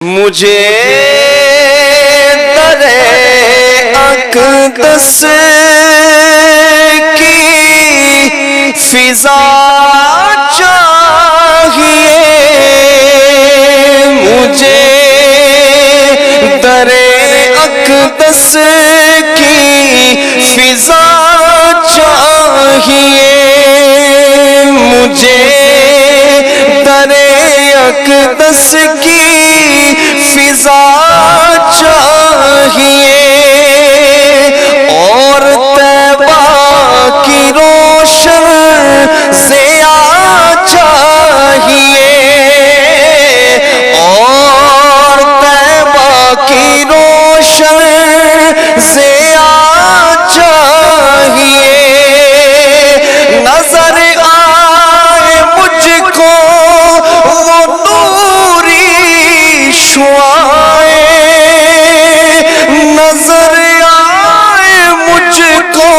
مجھے در اقدس کی فضا چاہیے، مجھے در اقدس کی فضا چاہیے، مجھے در اقدس کی فضا چاہیے، اور طیبہ کی روشن ضیاء چاہیے، اور طیبہ کی روشن ضیاء چاہیے، نظر آئے مجھ کو وہ نوری شعائیں، نظر آئے مجھ کو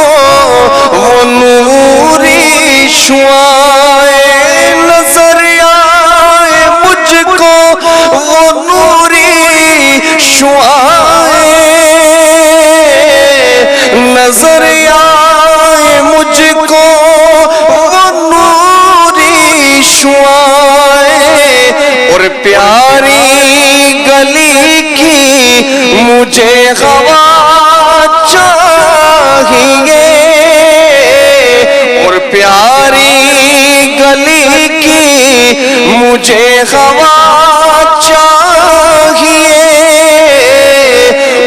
وہ نوری شعائیں، نظر آئے مجھ کو وہ نوری شعائیں، نظر آئے مجھ کو وہ نوری شعائیں، اور پیاری گلی کی مجھے ہوا چاہیے، اور پیاری گلی کی مجھے ہوا چاہیے،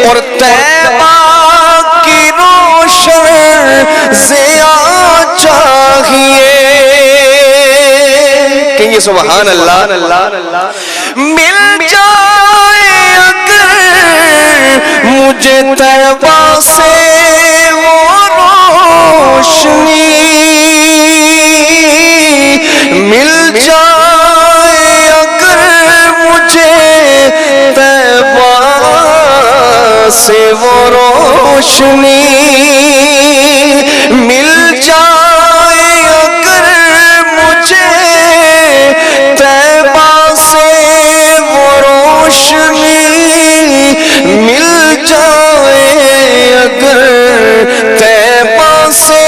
اور طیبہ کی روشن ضیاء چاہیے، کہیں سبحان اللہ۔ مل جائے اگر مجھے طیبہ سے وہ روشنی، مل جائے اگر مجھے طیبہ سے وہ روشنی، مل جائے اگر مجھے طیبہ سے وہ روشنی، مل جائے اگر طیبہ سے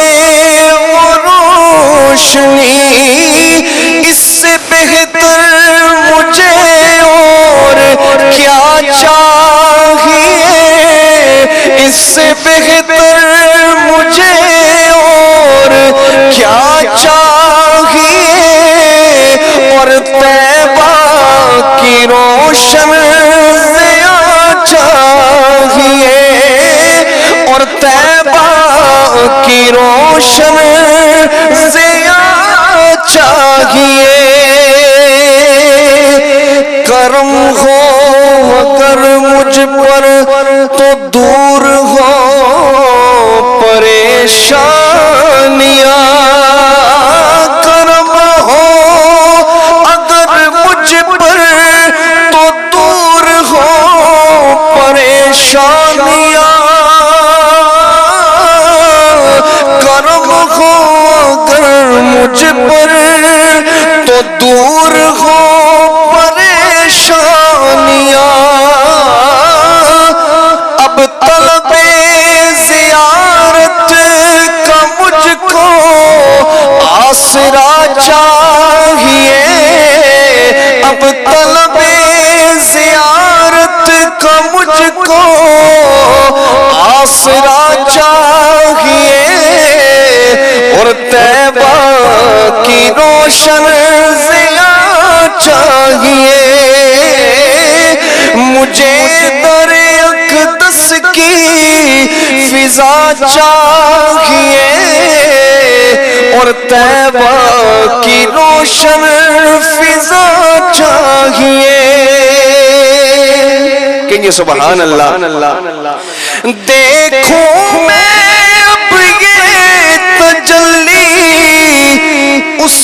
وہ روشنی، اس سے بہتر مجھے اور کیا چاہیے، اس سے بہتر مجھے اور کیا چاہیے، اور طیبہ کی روشن ضیاء چاہیے، اور طیبہ کی روشن ضیاء چاہیے، کرم ہو اگر مجھ پر تو دور ہو پریشانیاں، کرم ہو اگر مجھ پر تو دور ہو پریشانیاں، کرم ہو اگر مجھ پر تو دور ہو پریشانیاں، اب طلب زیارت کا مجھ کو آسرا چاہیے، اب طلب زیارت کا مجھ کو آسرا چاہیے، اور طیبہ کی روشن ضیاء چاہیے، مجھے در اقدس کی فضا چاہیے، اور طیبہ کی روشن فضا چاہیے، کہیں سبحان اللہ۔ دیکھوں میں اب یہ تجلی اس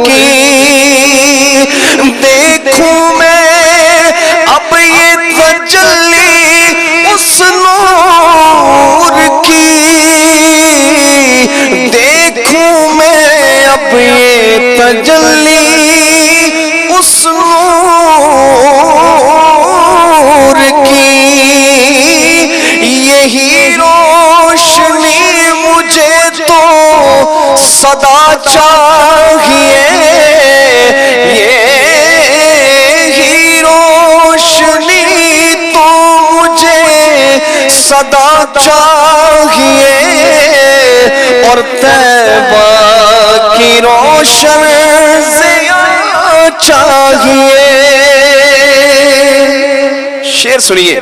کی، دیکھوں میں اب صدا چاہیے اور طیبہ کی روشن ضیاء چاہیے. شعر سنیے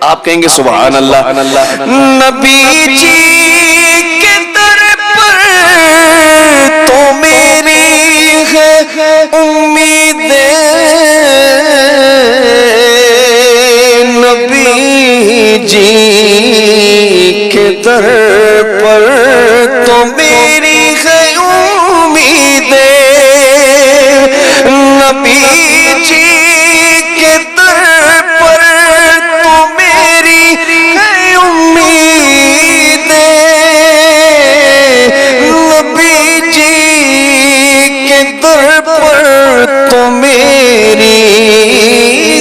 آپ کہیں گے سبحان اللہ. نبی جی کے در پر تو میری ہے امیدیں, نبی جی کے در پر تو میری ہے امیدیں, نبی جی کے در پر تو میری ہے امیدیں, نبی جی کے در پر تو میری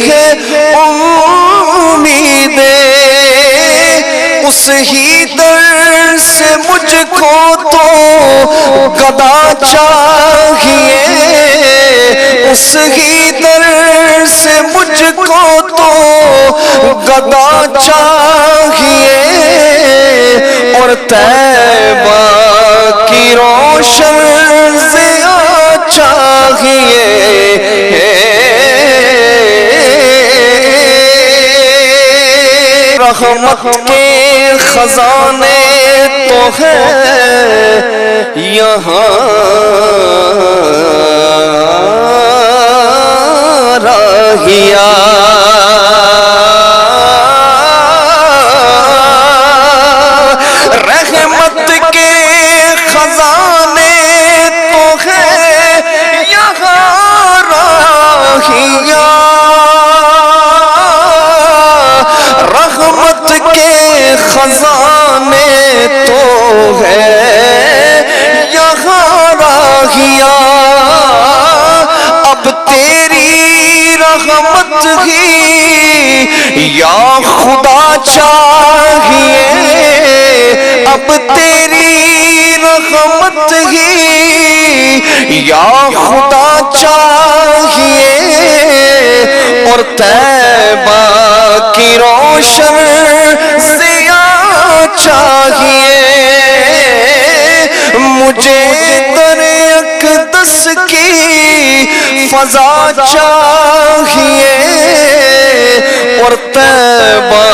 ہے امیدیں, اس ہی در سے مجھ کو تو گدا چاہیے, اس ہی در سے مجھ کو تو گدا چاہیے اور طیبہ کی روشن ضیاء چاہیے. رحمت کے خزانے تو ہیں یہاں راہیا, رحمت کے خزانے تو ہیں یہاں راہیا, رحمت کے خزانے تو ہے یہاں راہیا, اب تیری رحمت ہی یا خدا چاہیے, اب تیری رحمت ہی یا خدا چاہیے اور طیبہ کی روشن ضیاء چاہیے. مجھے در اقدس کی فضا چاہیے اور طیبہ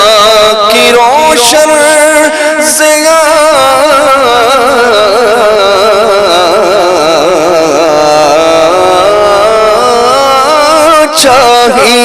کی روشن ضیاء چاہیے.